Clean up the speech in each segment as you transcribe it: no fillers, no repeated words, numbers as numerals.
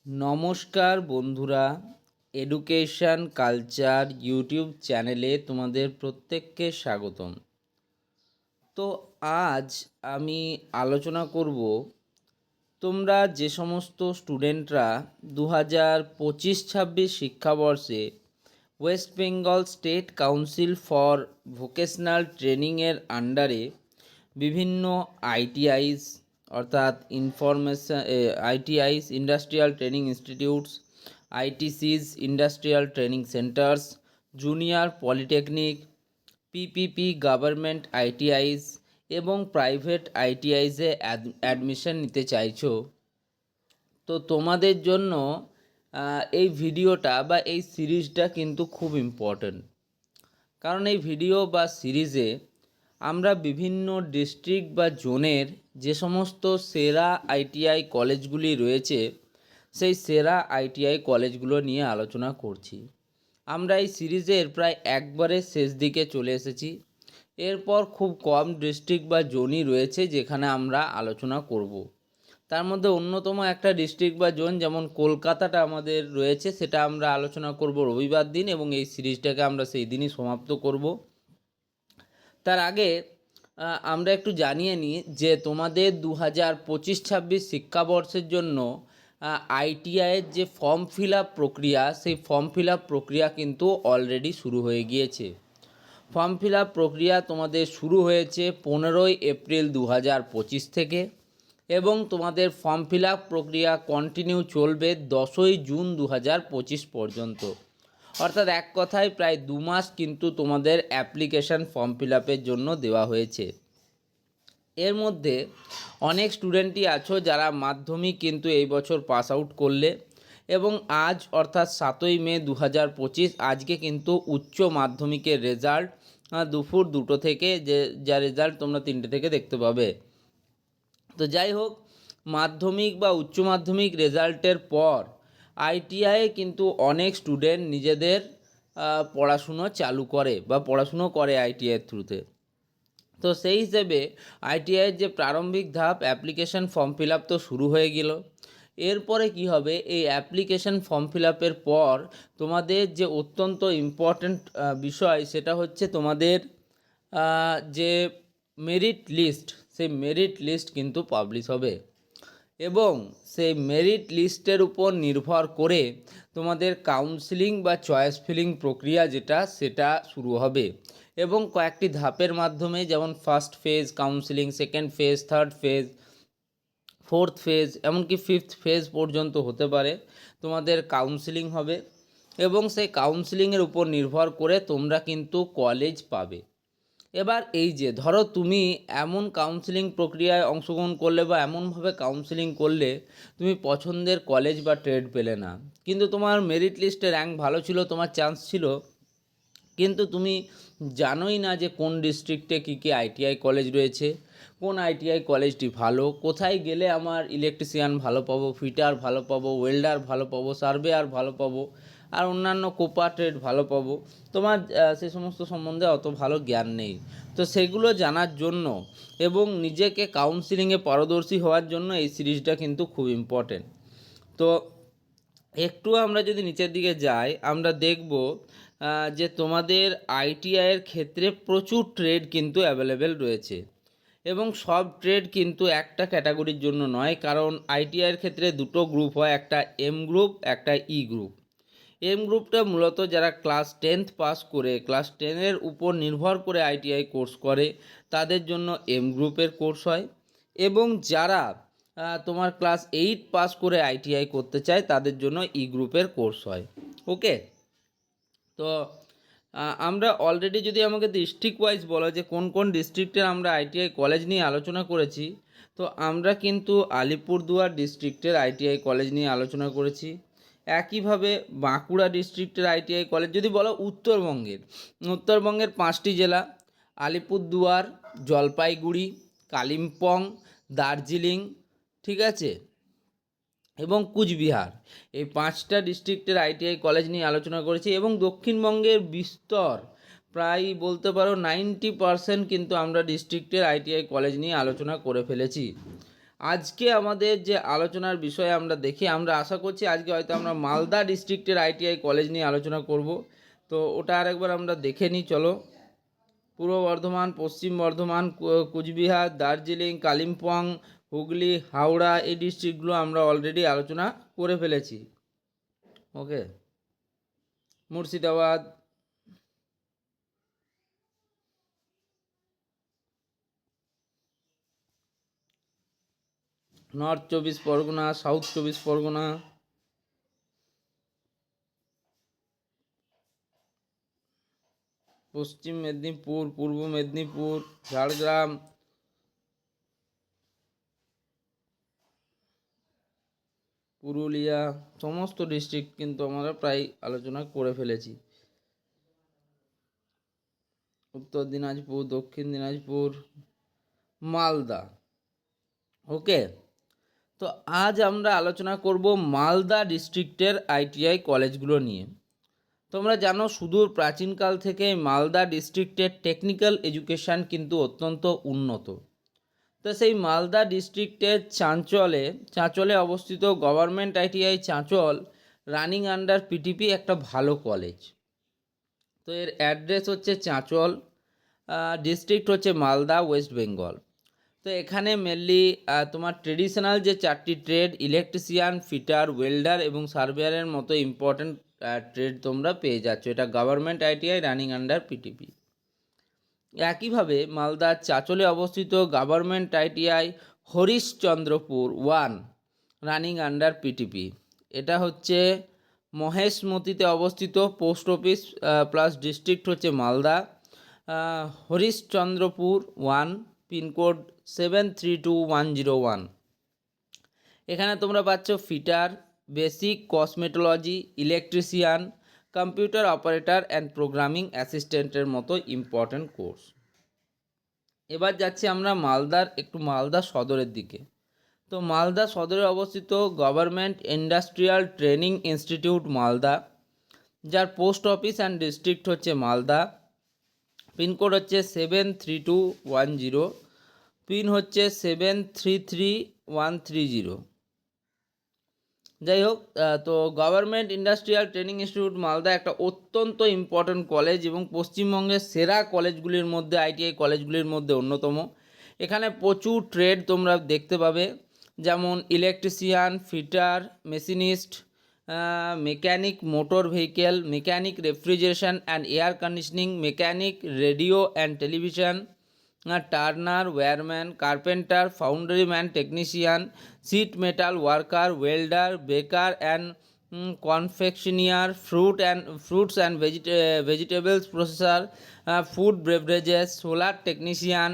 নমস্কার বন্ধুরা, education culture YouTube চ্যানেলে তোমাদের প্রত্যেককে স্বাগতম। তো আজ আমি আলোচনা করব তোমরা যে সমস্ত স্টুডেন্টরা 2025-26 শিক্ষাবর্ষে West Bengal state council for vocational ট্রেনিংয়ের আন্ডারে বিভিন্ন আইটিআইস অর্থাৎ ITIs industrial training institutes, ITCs industrial training centres, junior polytechnic, PPP government ITIs এবং প্রাইভেট আইটিআইসে অ্যাডমিশন নিতে চাইছো, তো তোমাদের জন্য এই ভিডিওটা বা এই সিরিজটা কিন্তু খুব ইম্পর্ট্যান্ট। কারণ এই ভিডিও বা সিরিজে আমরা বিভিন্ন ডিস্ট্রিক্ট বা জোনের যে সমস্ত সেরা আইটিআই কলেজগুলি রয়েছে সেই সেরা আইটিআই কলেজগুলো নিয়ে আলোচনা করছি। আমরা এই সিরিজের প্রায় একবারে শেষ দিকে চলে এসেছি। এরপর খুব কম ডিস্ট্রিক্ট বা জোনই রয়েছে যেখানে আমরা আলোচনা করব। তার মধ্যে অন্যতম একটা ডিস্ট্রিক্ট বা জোন যেমন কলকাতাটা আমাদের রয়েছে, সেটা আমরা আলোচনা করব রবিবার দিন এবং এই সিরিজটাকে আমরা সেই দিনই সমাপ্ত করব। তার আগে আমরা একটু জানিয়ে নিই যে তোমাদের 2025-26 শিক্ষাবর্ষের জন্য আইটিআইয়ের যে ফর্ম ফিল আপ প্রক্রিয়া, সেই ফর্ম ফিল আপ প্রক্রিয়া কিন্তু অলরেডি শুরু হয়ে গিয়েছে। ফর্ম ফিল আপ প্রক্রিয়া তোমাদের শুরু হয়েছে 15ই এপ্রিল 2025 থেকে এবং তোমাদের ফর্ম ফিল আপ প্রক্রিয়া কন্টিনিউ চলবে 10ই জুন 2025 পর্যন্ত। অর্থাৎ এক কথায় প্রায় 2 মাস কিন্তু তোমাদের অ্যাপ্লিকেশান ফর্ম ফিল আপের জন্য দেওয়া হয়েছে। এর মধ্যে অনেক স্টুডেন্টই আছো যারা মাধ্যমিক কিন্তু এই বছর পাস আউট করলে এবং আজ অর্থাৎ 7ই মে 2025 আজকে কিন্তু উচ্চ মাধ্যমিকের রেজাল্ট দুপুর 2টো থেকে যা রেজাল্ট তোমরা 3টে থেকে দেখতে পাবে। তো যাই হোক, মাধ্যমিক বা উচ্চ মাধ্যমিক রেজাল্টের পর আইটিআই কিন্তু অনেক স্টুডেন্ট নিজেদের পড়াশুনো চালু করে বা পড়াশুনো করে আইটিআইয়ের থ্রুতে। তো সেই হিসেবে আইটিআইয়ের যে প্রারম্ভিক ধাপ অ্যাপ্লিকেশন ফর্ম ফিল আপ তো শুরু হয়ে গেল। এরপরে কি হবে, এই অ্যাপ্লিকেশন ফর্ম ফিল আপের পর তোমাদের যে অত্যন্ত ইম্পর্ট্যান্ট বিষয় সেটা হচ্ছে তোমাদের যে মেরিট লিস্ট, সেই মেরিট লিস্ট কিন্তু পাবলিশ হবে এবং সেই মেরিট লিস্টের উপর নির্ভর করে তোমাদের কাউন্সিলিং বা চয়েস ফিলিং প্রক্রিয়া সেটা শুরু হবে এবং কয়েকটি ধাপের মাধ্যমে, যেমন first phase counselling, second phase, third phase, fourth phase, এমনকি ফিফথ ফেজ পর্যন্ত হতে পারে তোমাদের কাউন্সিলিং হবে এবং সেই কাউন্সিলিংয়ের উপর নির্ভর করে তোমরা কিন্তু কলেজ পাবে। এবার এই যে ধরো তুমি এমন কাউন্সিলিং প্রক্রিয়ায় অংশগ্রহণ করলে বা এমনভাবে কাউন্সিলিং করলে তুমি পছন্দের কলেজ বা ট্রেড পেলে না, কিন্তু তোমার মেরিট লিস্টে র্যাঙ্ক ভালো ছিল, তোমার চান্স ছিল, কিন্তু তুমি জানোই না যে কোন ডিস্ট্রিক্টে কী কী আইটিআই কলেজ রয়েছে, কোন আইটিআই কলেজটি ভালো, কোথায় গেলে আমার ইলেকট্রিশিয়ান ভালো পাবো, ফিটার ভালো পাবো, ওয়েল্ডার ভালো পাবো, সার্ভেয়ার ভালো পাবো, আর অন্যান্য কোপা ট্রেড ভালো পাবো। তোমার সে সমস্ত সম্বন্ধে অত ভালো জ্ঞান নেই। তো সেগুলো জানার জন্য এবং নিজেকে কাউন্সিলিংয়ে পারদর্শী হওয়ার জন্য এই সিরিজটা কিন্তু খুব ইম্পর্টেন্ট। তো একটু আমরা যদি নিচের দিকে যাই, আমরা দেখব যে তোমাদের আইটিআইয়ের ক্ষেত্রে প্রচুর ট্রেড কিন্তু অ্যাভেলেবেল রয়েছে এবং সব ট্রেড কিন্তু একটা ক্যাটাগরির জন্য নয়, কারণ আইটিআইয়ের ক্ষেত্রে দুটো গ্রুপ হয়, একটা এম গ্রুপ, একটা ই গ্রুপ। এম গ্রুপটা মূলত যারা ক্লাস 10th পাস করে ক্লাস 10-এর উপর নির্ভর করে আইটিআই কোর্স করে তাদের জন্য এম গ্রুপের কোর্স হয় এবং যারা তোমার ক্লাস 8 পাস করে আইটিআই করতে চায় তাদের জন্য ই গ্রুপের কোর্স হয়। ওকে, তো আমরা অলরেডি, যদি আমাকে ডিস্ট্রিক্ট ওয়াইজ বলো যে কোন কোন ডিস্ট্রিক্টের আমরা আইটিআই কলেজ নিয়ে আলোচনা করেছি, তো আমরা কিন্তু আলিপুরদুয়ার ডিস্ট্রিক্টের আইটিআই কলেজ নিয়ে আলোচনা করেছি। একইভাবে বাঁকুড়া ডিস্ট্রিক্টের আইটিআই কলেজ, যদি বলো উত্তরবঙ্গের 5টি জেলা আলিপুরদুয়ার, জলপাইগুড়ি, কালিম্পং, দার্জিলিং, ঠিক আছে, এবং কুচবিহার, এই 5টা ডিস্ট্রিক্টের আইটিআই কলেজ নিয়ে আলোচনা করেছি এবং দক্ষিণবঙ্গের বিস্তর প্রায় বলতে পারো 90% কিন্তু আমরা ডিস্ট্রিক্টের আইটিআই কলেজ নিয়ে আলোচনা করে ফেলেছি। আজকে আমাদের যে আলোচনার বিষয়ে আমরা দেখি, আমরা আশা করছি আজকে হয়তো আমরা মালদা ডিস্ট্রিক্টের আইটিআই কলেজ নিয়ে আলোচনা করব। তো ওটা আরেকবার আমরা দেখে নিই, চলো। পূর্ব বর্ধমান, পশ্চিম বর্ধমান, কুচবিহার, দার্জিলিং, কালিম্পং, হুগলি, হাওড়া, এই ডিস্ট্রিক্টগুলো আমরা অলরেডি আলোচনা করে ফেলেছি। ওকে, মুর্শিদাবাদ, নর্থ 24 পরগনা, সাউথ 24 পরগনা, পশ্চিম মেদিনীপুর, পূর্ব মেদিনীপুর, ঝাড়গ্রাম, পুরুলিয়া, সমস্ত ডিস্ট্রিক্ট কিন্তু আমরা প্রায় আলোচনা করে ফেলেছি। উত্তর দিনাজপুর, দক্ষিণ দিনাজপুর, মালদা। ওকে, তো আজ আমরা আলোচনা করব মালদা ডিস্ট্রিক্টের আইটিআই কলেজগুলো নিয়ে। তোমরা জানো সুদূর প্রাচীনকাল থেকে মালদা ডিস্ট্রিক্টের টেকনিক্যাল এডুকেশান কিন্তু অত্যন্ত উন্নত। তো সেই মালদা ডিস্ট্রিক্টের চাঁচলে অবস্থিত government ITI Chanchal running under PTP একটা ভালো কলেজ। তো এর অ্যাড্রেস হচ্ছে চাঁচল, ডিস্ট্রিক্ট হচ্ছে মালদা, ওয়েস্ট বেঙ্গল। তো এখানে মেনলি তোমার ট্রেডিশনাল যে 4টি ট্রেড, ইলেকট্রিশিয়ান, ফিটার, ওয়েল্ডার এবং সার্ভেয়ারের মতো ইম্পর্ট্যান্ট ট্রেড তোমরা পেয়ে যাচ্ছ। এটা government ITI running under PTP. একইভাবে মালদার চাঁচলে অবস্থিত government ITI Harishchandrapur 1 running under PTP. এটা হচ্ছে মহেশমতিতে অবস্থিত, পোস্ট অফিস প্লাস ডিস্ট্রিক্ট হচ্ছে মালদা। হরিশচন্দ্রপুর 1, পিনকোড 732101। এখানে তোমরা পাচ্ছ fitter, basic cosmetology, electrician, computer operator and programming অ্যাসিস্ট্যান্টের মতো ইম্পর্ট্যান্ট কোর্স। এবার যাচ্ছি আমরা মালদা সদরের দিকে। তো মালদা সদরে অবস্থিত government industrial training institute Malda, যার পোস্ট অফিস অ্যান্ড ডিস্ট্রিক্ট হচ্ছে মালদা। পিনকোড হচ্ছে 732110, পিন হচ্ছে 733130। যাই হোক, তো government industrial training institute Malda একটা অত্যন্ত ইম্পর্ট্যান্ট কলেজ এবং পশ্চিমবঙ্গের সেরা কলেজগুলির মধ্যে, আইটিআই কলেজগুলির মধ্যে অন্যতম। এখানে প্রচুর ট্রেড তোমরা দেখতে পাবে, যেমন electrician, fitter, machinist, mechanic motor vehicle, mechanic refrigeration and air conditioning, mechanic radio and television, turner, wireman, carpenter, foundry man, technician, sheet metal worker, welder, baker and confectioner, fruits and vegetables processor, food beverages, solar technician,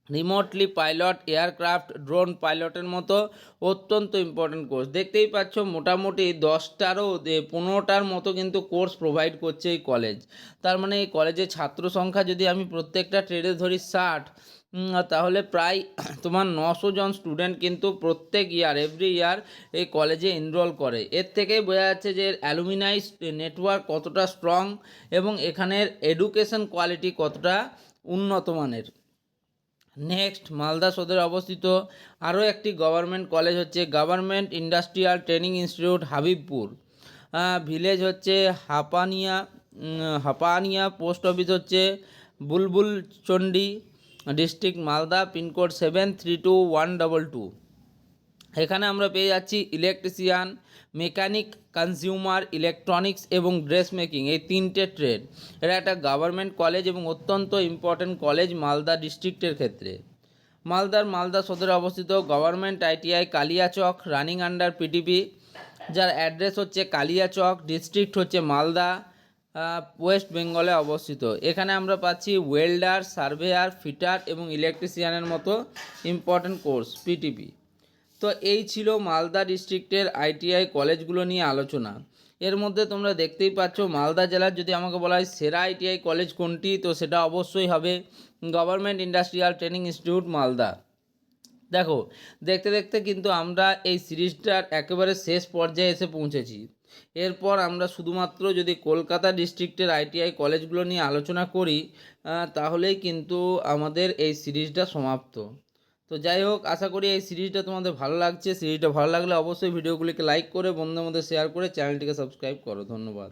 remotely pilot, aircraft, drone পাইলটের মতো অত্যন্ত important course. দেখতেই পাচ্ছ মোটামুটি 10টারও 15টার মতো কিন্তু course provide করছে এই কলেজ। তার মানে এই কলেজের ছাত্র সংখ্যা যদি আমি প্রত্যেকটা ট্রেডে ধরি 60, তাহলে প্রায় তোমার 900 জন স্টুডেন্ট কিন্তু প্রত্যেক এভরি ইয়ার এই কলেজে এনরোল করে। এর থেকেই বোঝা যাচ্ছে যে অ্যালুমিনাই নেটওয়ার্ক কতটা স্ট্রং এবং এখানের এডুকেশন কোয়ালিটি কতটা উন্নত মানের। নেক্সট, মালদা সদরে অবস্থিত আরও একটি গভর্নমেন্ট কলেজ হচ্ছে government industrial training institute Habibpur. Village হচ্ছে হাপানিয়া, পোস্ট অফিস হচ্ছে বুলবুল চণ্ডী, ডিস্ট্রিক্ট মালদা, পিনকোড 732122। এখানে আমরা পেয়ে যাচ্ছি ইলেকট্রিশিয়ান, মেকানিক, কনজিউমার ইলেকট্রনিক্স এবং ড্রেস মেকিং, এই 3টে ট্রেড। এটা একটা গভর্নমেন্ট কলেজ এবং অত্যন্ত ইম্পর্ট্যান্ট কলেজ মালদা ডিস্ট্রিক্টের ক্ষেত্রে। মালদা সদরে অবস্থিত government ITI Kaliachak running under PTP, যার অ্যাড্রেস হচ্ছে কালিয়াচক, ডিস্ট্রিক্ট হচ্ছে মালদা, ওয়েস্ট বেঙ্গলে অবস্থিত। এখানে আমরা পাচ্ছি ওয়েল্ডার, সার্ভেয়ার, ফিটার এবং ইলেকট্রিশিয়ানের মতো ইম্পর্ট্যান্ট কোর্স পিটিপি। তো এই ছিল মালদা ডিস্ট্রিক্টের আইটিআই কলেজগুলো নিয়ে আলোচনা। এর মধ্যে তোমরা দেখতেই পাচ্ছ মালদা জেলার যদি আমাকে বলা হয় সেরা আইটিআই কলেজ কোনটি, তো সেটা অবশ্যই হবে government industrial training institute Malda. দেখো, দেখতে দেখতে কিন্তু আমরা এই সিরিজটার একেবারে শেষ পর্যায়ে এসে পৌঁছেছি। এরপর আমরা শুধুমাত্র যদি কলকাতা ডিস্ট্রিক্টের আইটিআই কলেজগুলো নিয়ে আলোচনা করি, তাহলেই কিন্তু আমাদের এই সিরিজটা সমাপ্ত। তো যাই হোক, আশা করি এই সিরিজটা তোমাদের ভালো লাগছে। সিরিজটা ভালো লাগলে অবশ্যই ভিডিওগুলিকে লাইক করে বন্ধুদের মধ্যে শেয়ার করে চ্যানেলটিকে সাবস্ক্রাইব করো। ধন্যবাদ।